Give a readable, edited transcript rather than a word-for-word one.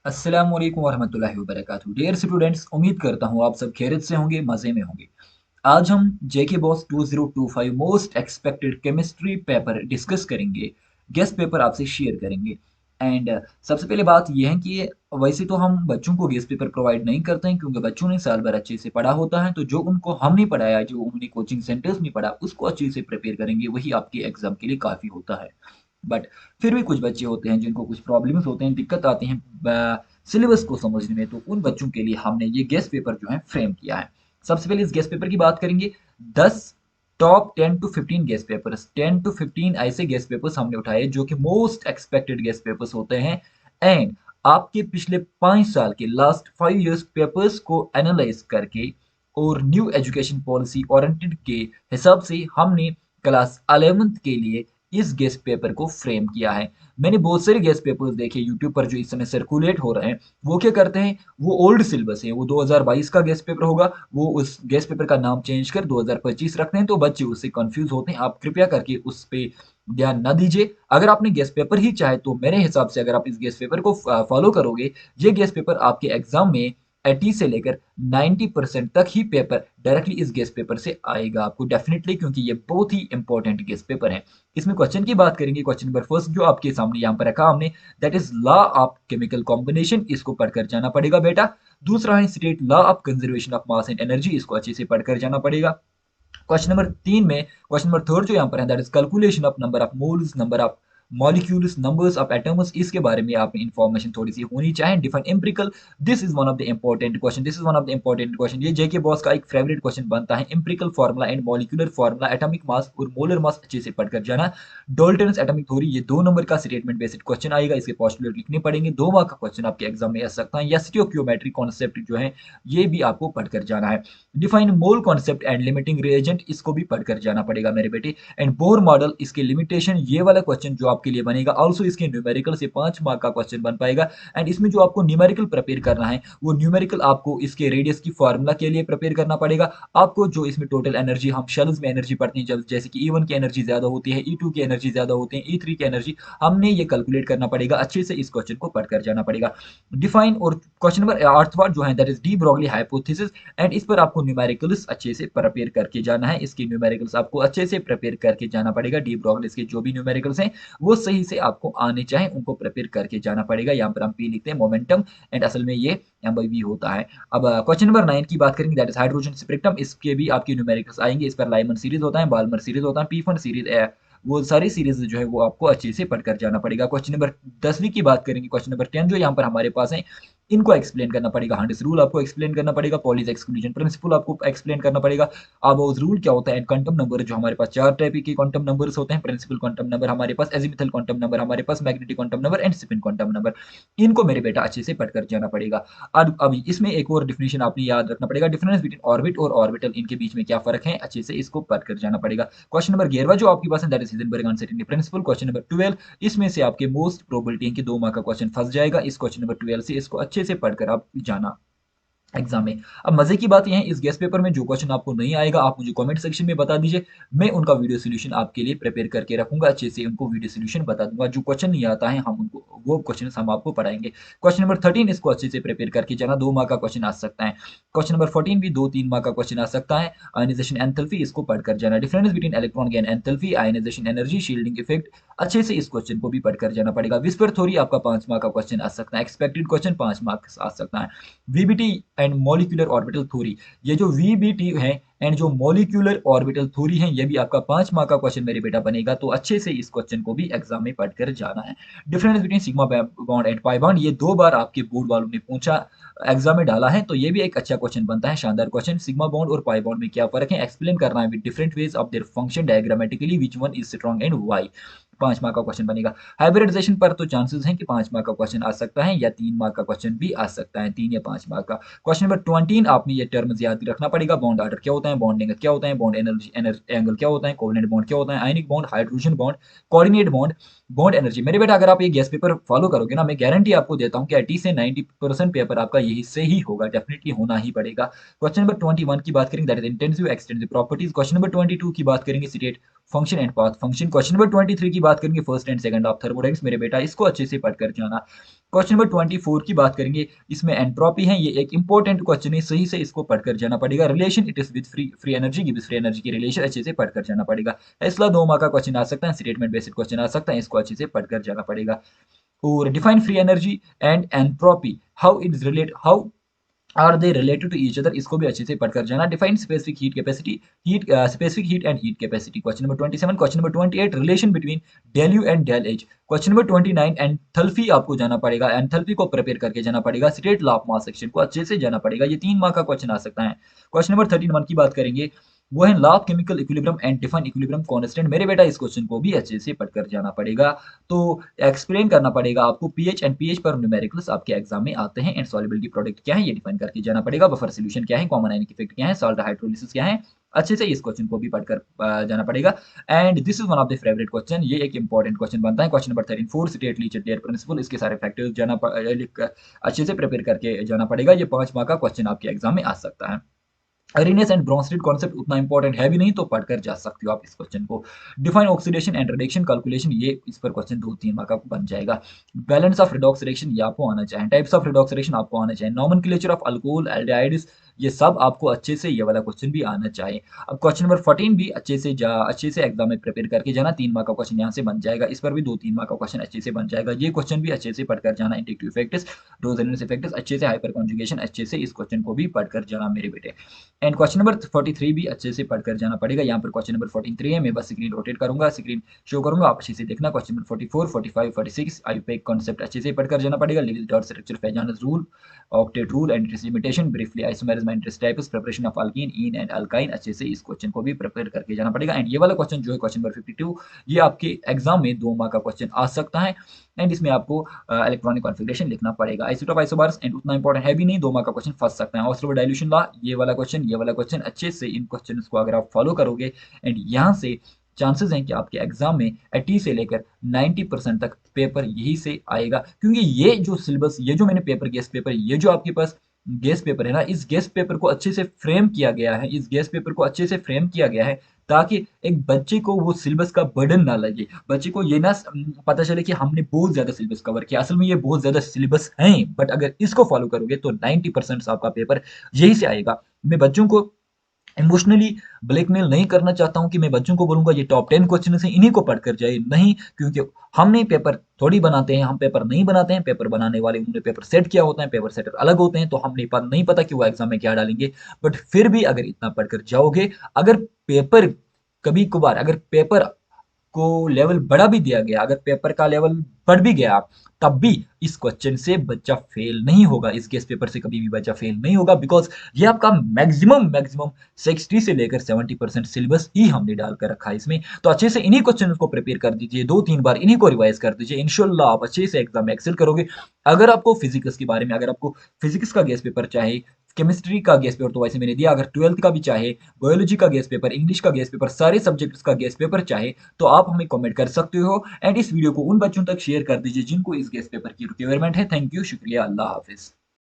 अस्सलाम वालेकुम वरहमतुल्लाहि वबरकातुहू। डियर स्टूडेंट्स, उम्मीद करता हूँ आप सब खैरियत से होंगे, मज़े में होंगे। आज हम JKBOSE 2025 most expected chemistry paper discuss करेंगे। गेस्ट पेपर आपसे शेयर करेंगे। एंड सबसे पहले बात यह है कि वैसे तो हम बच्चों को गेस्ट पेपर प्रोवाइड नहीं करते हैं क्योंकि बच्चों ने साल भर अच्छे से पढ़ा होता है, तो जो उनको हम नहीं पढ़ाया, जो उन्होंने कोचिंग सेंटर्स में पढ़ा, उसको अच्छे से प्रिपेयर करेंगे, वही आपके एग्जाम के लिए काफ़ी होता है। बट फिर भी कुछ बच्चे होते हैं जिनको कुछ प्रॉब्लम्स होते हैं, दिक्कत आती हैं सिलेबस को समझने में, तो उन बच्चों के लिए हमने ये गेस्ट पेपर जो है फ्रेम किया है। सबसे पहले इस गेस्ट पेपर की बात करेंगे। 10 top 10 to 15 guest papers, 10 to 15 ऐसे गेस्ट पेपर्स हमने उठाए जो कि मोस्ट एक्सपेक्टेड गेस्ट पेपर्स होते हैं। एंड आपके पिछले 5 साल के लास्ट 5 इयर्स पेपर्स को एनालाइज करके और न्यू एजुकेशन पॉलिसी ओरिएंटेड के हिसाब से हमने क्लास 11th के लिए इस गेस्ट पेपर को फ्रेम किया है। मैंने बहुत सारे गेस्ट पेपर्स देखे यूट्यूब पर जो इस समय सर्कुलेट हो रहे हैं। वो क्या करते हैं, वो ओल्ड सिलेबस है, वो 2022 का गेस्ट पेपर होगा, वो उस गेस्ट पेपर का नाम चेंज कर 2025 रखते हैं, तो बच्चे उससे कंफ्यूज होते हैं। आप कृपया करके उस पे ध्यान न दीजिए। अगर आपने गेस्ट पेपर ही चाहे तो मेरे हिसाब से अगर आप इस गेस्ट पेपर को फॉलो करोगे, ये गेस्ट पेपर आपके एग्जाम में 80 से लेकर 90% तक ही पेपर डायरेक्टली इस गेस्ट पेपर से आएगा आपको डेफिनेटली, क्योंकि ये बहुत ही इंपॉर्टेंट गेस्ट पेपर है। इसमें क्वेश्चन की बात करेंगे। क्वेश्चन नंबर फर्स्ट जो आपके सामने यहाँ पर रखा हमने, that is law of chemical combination, इसको पढ़कर जाना पड़ेगा बेटा। दूसरा है state law of conservation of mass and energy, इसको अच्छे से पढ़कर जाना पड़ेगा। क्वेश्चन नंबर थर्ड जो यहाँ पर है, that is calculation of number of moles, number of molecules, numbers of atoms, इसके बारे में आप इंफॉर्मेशन थोड़ी सी होनी चाहिए। Define empirical, this is one of the important question, this is one of the important question. ये जेके बॉस का एक फेवरेट क्वेश्चन बनता है। Empirical formula and molecular formula, atomic mass और मोलर मास अच्छे से पढ़कर जाना। डॉल्टन्स एटॉमिक थ्योरी, ये 2 नंबर का स्टेटमेंट बेस्ड क्वेश्चन आएगा, इसके पोस्टुलेट लिखने पड़ेंगे। 2 मार्क का क्वेश्चन आपके एग्जाम में आ सकता है। या स्टियोक्योमेट्री कॉन्सेप्ट जो है, ये भी आपको पढ़कर जाना है। Define mole concept and limiting reagent, इसको भी पढ़कर जाना पड़ेगा मेरे बेटे। एंड बोर मॉडल, इसके लिमिटेशन, ये वाला क्वेश्चन जो आपके लिए बनेगा। ऑल्सो इसके न्यूमेरिकल से 5 मार्क का क्वेश्चन बन पाएगा। एंड इसमें जो आपको न्यूमेरिकल प्रिपेयर करना है, वो न्यूमेरिकल आपको इसके रेडियस की फॉर्मूला के लिए प्रिपेयर करना पड़ेगा। आपको जो इसमें टोटल एनर्जी, हम शेल्स में एनर्जी पढ़ते हैं जब, जैसे कि E1 की एनर्जी ज्यादा होती है, E2 की एनर्जी ज्यादा होती है, E3 की एनर्जी, हमने ये कैलकुलेट करना पड़ेगा। अच्छे से इस क्वेश्चन को पढ़कर जाना पड़ेगा। डिफाइन, और क्वेश्चन नंबर 8वां जो है, that is de Broglie hypothesis. And इस पर आपको न्यूमेरिकल्स अच्छे से प्रिपेयर करके जाना है। इसके न्यूमेरिकल्स आपको अच्छे से प्रिपेयर करके जाना पड़ेगा। डी ब्रोगलिस के जो भी न्यूमेरिकल्स हैं, वो सही से आपको आने चाहें, उनको प्रिपेयर करके जाना पड़ेगा। यहाँ पर हम पी लिखते हैं मोमेंटम, एंड असल में ये एमबी होता है। अब क्वेश्चन नंबर 9 की बात करेंगे, दैट इज हाइड्रोजन स्पेक्ट्रम, इसके भी आपके न्यूमेरिकल्स आएंगे। इस पर लाइमन सीरीज होता है, बाल्मर सीरीज होता है, पीफन सीरीज, वो सारी सीरीज जो है वो आपको अच्छे से पढ़कर जाना पड़ेगा। क्वेश्चन नंबर 10वीं की बात करेंगे, क्वेश्चन नंबर 10 जो यहाँ पर हमारे पास है, इनको एक्सप्लेन करना पड़ेगा। हंड्स रूल आपको एक्सप्लेन करना पड़ेगा। पॉलीज एक्सक्लूजन प्रिंसिपल आपको एक्सप्लेन करना पड़ेगा। अब उस रूल क्या होता है, क्वांटम नंबर जो हमारे पास 4 टाइप के क्वांटम नंबर्स होते हैं। प्रिंसिपल क्वांटम नंबर हमारे पास, एजिमुथल क्वांटम नंबर हमारे पास, magnetic quantum number and spin quantum number, इनको मेरे बेटा अच्छे से पढ़कर जाना पड़ेगा। अब इसमें एक और डिफिनेशन आपने याद रखना पड़ेगा, डिफरेंस बिटवीन ऑर्बिट और ऑर्बिटल, इनके बीच में क्या फर्क है, अच्छे से इसको पढ़कर जाना पड़ेगा। क्वेश्चन नंबर 11 जो आपके पास है, that is Heisenberg uncertainty principle. Question number 12, इसमें से आपके मोस्ट प्रोबेबिलिटी है कि 2 मार्क का क्वेश्चन फंस जाएगा। इस क्वेश्चन नंबर 12 से इसको अच्छे से पढ़कर आप जाना एग्जाम में। अब मजे की बात यह है, इस गेस्ट पेपर में जो क्वेश्चन आपको नहीं आएगा, आप मुझे कमेंट सेक्शन में बता दीजिए। मैं उनका वीडियो सोल्यूशन आपके लिए प्रिपेयर करके रखूंगा, अच्छे से उनको वीडियो सोल्यूशन बता दूंगा। जो क्वेश्चन नहीं आता है, हम उनको वो क्वेश्चन हम आपको पढ़ाएंगे। क्वेश्चन नंबर 13, इसको अच्छे से प्रिपेयर करके जाना, 2 मार्क का क्वेश्चन आ सकता है। क्वेश्चन नंबर 14 भी 2-3 मार्क का क्वेश्चन आ सकता है। आयनाइजेशन एंथैल्पी, इसको पढ़कर जाना। Difference between electron gain enthalpy, ionization energy, shielding effect, अच्छे से इस क्वेश्चन को भी पढ़कर जाना पड़ेगा। विस्पर थ्योरी आपका 5 मार्क का क्वेश्चन आ सकता है। एक्सपेक्टेड क्वेश्चन 5 मार्क आ सकता है। VBT and molecular orbital theory, ये जो वीबीटी है एंड जो मॉलिक्यूलर ऑर्बिटल थ्योरी है, ये भी आपका 5 मार्क का क्वेश्चन मेरे बेटा बनेगा। तो अच्छे से इस क्वेश्चन को भी एग्जाम में पढ़कर जाना है। Difference between sigma bond and pi bond, ये 2 बार आपके बोर्ड वालों ने पूछा, एग्जाम में डाला है, तो ये भी एक अच्छा क्वेश्चन बनता है, शानदार क्वेश्चन। सिग्मा बॉन्ड और पाई बॉन्ड में क्या फर्क है, एक्सप्लेन करना है with different ways of their function diagrammatically, which one is strong and why. 5 mark का क्वेश्चन बनेगा। हाइब्रिडाइजेशन पर तो चांसेस हैं कि 5 मार्क का क्वेश्चन आ सकता है, या 3 मार्क का क्वेश्चन भी आ सकता है, 3 या 5 मार्क का। क्वेश्चन नंबर 20, आपने ये टर्म्स याद रखना पड़ेगा। बॉन्ड ऑर्डर क्या होता है, बॉन्डिंग क्या होता है, बॉन्ड एनर्जी एंगल क्या होता है, कोवेलेंट बॉन्ड क्या होता है, ionic bond, hydrogen bond, coordinate bond, bond energy. मेरे बेटा अगर आप ये गैस पेपर फॉलो करोगे ना, मैं गारंटी आपको देता हूँ कि 80 से 90% पेपर आपका यही से ही होगा, डेफिनेटली होना ही पड़ेगा। क्वेश्चन नंबर 21 की बात करेंगे, that is intensive extensive properties. Question number 22 की बात करेंगे, state function and path function. Question number 23 की बात करेंगे, first and second of thermodynamics. मेरे बेटा इसको अच्छे से पढ़कर जाना। क्वेश्चन नंबर 24 की बात करेंगे, इसमें एंट्रोपी है, ये एक इंपॉर्टेंट क्वेश्चन है, सही से इसको पढ़कर जाना पड़ेगा। Relation it is with free energy, gives free energy की रिलेशन अच्छे से पढ़कर जाना पड़ेगा। इसला 2 मार्क का क्वेश्चन आ सकता है, स्टेटमेंट बेस्ड क्वेश्चन आ सकता है, इसको अच्छे से पढ़कर जाना पड़ेगा। और define free energy and entropy, how it is relate, how are they related to each other, इसको भी अच्छे से पढ़कर जाना। Define specific heat capacity, heat specific heat and heat capacity. Question number 27। Question number 28, relation between del U and del H. Question number 29, enthalpy आपको जाना पड़ेगा, enthalpy को प्रिपेयर करके जाना पड़ेगा। State law of mass section को अच्छे से जाना पड़ेगा, ये 3 मार्क का क्वेश्चन आ सकता है। क्वेश्चन नंबर 31 की बात करेंगे, वो है law of chemical equilibrium and define equilibrium constant. मेरे बेटा इस क्वेश्चन को भी अच्छे से पढ़कर जाना पड़ेगा। तो एक्सप्लेन करना पड़ेगा आपको, पीएच एंड पीएच पर न्यूमेरिकल्स आपके एग्जाम में आते हैं। एंड सॉल्युबिलिटी प्रोडक्ट क्या है ये डिफाइन करके जाना पड़ेगा। बफर सॉल्यूशन क्या है, कॉमन आयनिक इफेक्ट क्या है, सॉल्ट हाइड्रोलिसिस क्या है, अच्छे से इस क्वेश्चन को भी पढ़कर जाना पड़ेगा। And this is one of the favourite question, ये एक इंपॉर्टेंट क्वेश्चन बनता है। Question number 34, state Le Chatelier principle, इसके सारे फैक्टर्स अच्छे से प्रिपेयर करके जाना पड़ेगा। ये 5 मार्क का क्वेश्चन आपके एग्जाम में आ सकता है। अरीनेस एंड ब्रोंस्टेड कॉन्सेप्ट उतना इंपॉर्टेंट है भी नहीं, तो पढ़कर जा सकते हो आप इस क्वेश्चन को। Define oxidation and reduction calculation, ये इस पर क्वेश्चन 2-3 मार्क का बन जाएगा। बैलेंस ऑफ रिडॉक्स रिएक्शन ये आपको आना चाहिए। टाइप्स ऑफ रिडॉक्स रिएक्शन आपको आना चाहिए। नॉमेनक्लेचर ऑफ अल्कोहल एल्डिहाइड्स, ये सब आपको अच्छे से, ये वाला क्वेश्चन भी आना चाहिए। अब क्वेश्चन नंबर 14 भी अच्छे से एग्जाम में प्रिपेयर करके जाना। 3 मार्क का क्वेश्चन यहाँ से बन जाएगा, इस पर भी 2-3 मार्क का क्वेश्चन अच्छे से बन जाएगा। ये क्वेश्चन भी अच्छे से पढ़कर जाना। इंडक्टिव इफेक्ट्स, रोजनेस इफेक्ट्स अच्छे से, हाइपर कॉन्जुगेशन अच्छे से, इस क्वेश्चन को भी पढ़कर जाना मेरे बेटे। एंड क्वेश्चन नंबर 43 भी अच्छे से पढ़कर जाना पड़ेगा। यहाँ पर क्वेश्चन नंबर 43 है, मैं बस स्क्रीन रोटेट करूंगा, स्क्रीन शो करूंगा, आप अच्छे से देखना। क्वेश्चन नंबर 44, 45, 46 आईयूपैक कॉन्सेप्ट अच्छे से पढ़कर जाना पड़ेगा। Lewis dot structure, Fajans rule, octet rule and its limitation, briefly isomerism and its types, preparation of alkene, इन एंड अल्काइन, अच्छे से इस क्वेश्चन को भी प्रिपेयर करके जाना पड़ेगा। एंड ये वाला क्वेश्चन जो है क्वेश्चन नंबर 52, ये आपके एग्जाम में 2 मार्क का क्वेश्चन आ सकता है। एंड इसमें आपको इलेक्ट्रॉनिक कॉन्फ़िगरेशन लिखना पड़ेगा। आइसोटोप आइसोबार्स एंड उतना इंपॉर्टेंट है भी नहीं, 2 मार्क का क्वेश्चन फंस सकता है। ऑस्ट्रो डाइल्यूशन लॉ, ये वाला क्वेश्चन अच्छे से, इन क्वेश्चंस को अगर आप फॉलो करोगे, एंड यहाँ से चांसेस हैं कि आपके एग्जाम में 80 से लेकर 90% तक पेपर यही से आएगा। क्योंकि ये जो सिलेबस, ये जो मैंने पेपर, गेस्ट पेपर, ये जो आपके पास गेस्ट पेपर है ना, इस गेस्ट पेपर को अच्छे से फ्रेम किया गया है, इस गेस्ट पेपर को अच्छे से फ्रेम किया गया है ताकि एक बच्चे को वो सिलेबस का बर्डन ना लगे, बच्चे को ये ना पता चले कि हमने बहुत ज्यादा सिलेबस कवर किया। असल में ये बहुत ज्यादा सिलेबस है, बट अगर इसको फॉलो करोगे तो 90% आपका पेपर यही से आएगा। मैं बच्चों को इमोशनली ब्लैकमेल नहीं करना चाहता हूं कि मैं बच्चों को बोलूंगा ये टॉप 10 क्वेश्चन से इन्हीं को पढ़कर जाए, नहीं, क्योंकि हम नहीं पेपर थोड़ी बनाते हैं, हम पेपर नहीं बनाते हैं, पेपर बनाने वाले उन्होंने पेपर सेट किया होता है, पेपर सेटर अलग होते हैं, तो हम नहीं पता कि वो एग्जाम में क्या डालेंगे। बट फिर भी अगर इतना पढ़कर जाओगे, अगर पेपर कभी कभार, अगर पेपर को लेवल बढ़ा भी दिया गया, अगर पेपर का लेवल बढ़ भी गया, तब भी इस क्वेश्चन से बच्चा फेल नहीं होगा, इस गेस्ट पेपर से कभी भी बच्चा फेल नहीं होगा, बिकॉज ये आपका मैक्सिमम 60 से लेकर 70% सिलेबस ही हमने डालकर रखा है इसमें। तो अच्छे से इन्हीं क्वेश्चन को प्रिपेयर कर दीजिए, 2-3 बार इन्हीं को रिवाइज कर दीजिए, इंशाल्लाह आप अच्छे से एग्जाम में एक्सेल करोगे। अगर आपको फिजिक्स के बारे में, अगर आपको फिजिक्स का गेस्ट पेपर चाहे, केमिस्ट्री का गेस्ट पेपर तो वैसे मैंने दिया, अगर 12th का भी चाहे, बायोलॉजी का गेस्ट पेपर, इंग्लिश का गेस्ट पेपर, सारे सब्जेक्ट्स का गेस्ट पेपर चाहे, तो आप हमें कमेंट कर सकते हो। एंड इस वीडियो को उन बच्चों तक शेयर कर दीजिए जिनको इस गेस्ट पेपर की रिक्वायरमेंट है। थैंक यू, शुक्रिया, अल्लाह हाफिज।